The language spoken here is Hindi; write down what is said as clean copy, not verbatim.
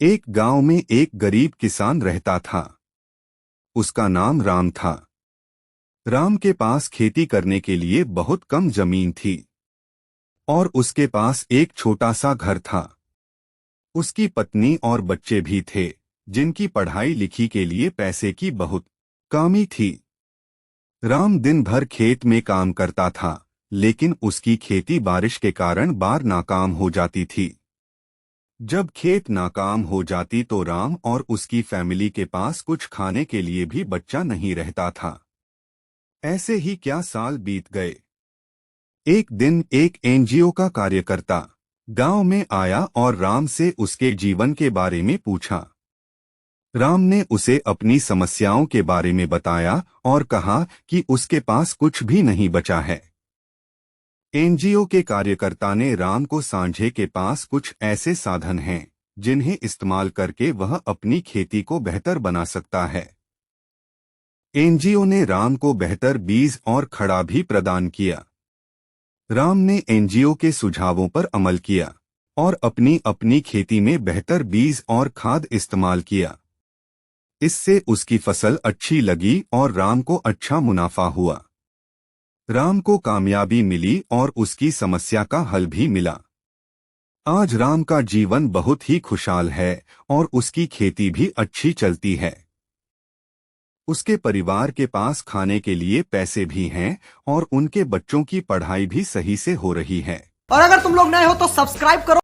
एक गांव में एक गरीब किसान रहता था। उसका नाम राम था। राम के पास खेती करने के लिए बहुत कम जमीन थी और उसके पास एक छोटा सा घर था। उसकी पत्नी और बच्चे भी थे, जिनकी पढ़ाई लिखी के लिए पैसे की बहुत कमी थी। राम दिन भर खेत में काम करता था, लेकिन उसकी खेती बारिश के कारण बार नाकाम हो जाती थी। जब खेत नाकाम हो जाती तो राम और उसकी फैमिली के पास कुछ खाने के लिए भी बच्चा नहीं रहता था। ऐसे ही क्या साल बीत गए। एक दिन एक एनजीओ का कार्यकर्ता गांव में आया और राम से उसके जीवन के बारे में पूछा। राम ने उसे अपनी समस्याओं के बारे में बताया और कहा कि उसके पास कुछ भी नहीं बचा है। एनजीओ के कार्यकर्ता ने राम को समझाया के पास कुछ ऐसे साधन हैं जिन्हें इस्तेमाल करके वह अपनी खेती को बेहतर बना सकता है। एनजीओ ने राम को बेहतर बीज और खड़ा भी प्रदान किया। राम ने एनजीओ के सुझावों पर अमल किया और अपनी अपनी खेती में बेहतर बीज और खाद इस्तेमाल किया। इससे उसकी फसल अच्छी लगी और राम को अच्छा मुनाफा हुआ। राम को कामयाबी मिली और उसकी समस्या का हल भी मिला। आज राम का जीवन बहुत ही खुशहाल है और उसकी खेती भी अच्छी चलती है। उसके परिवार के पास खाने के लिए पैसे भी हैं और उनके बच्चों की पढ़ाई भी सही से हो रही है। और अगर तुम लोग नए हो तो सब्सक्राइब करो।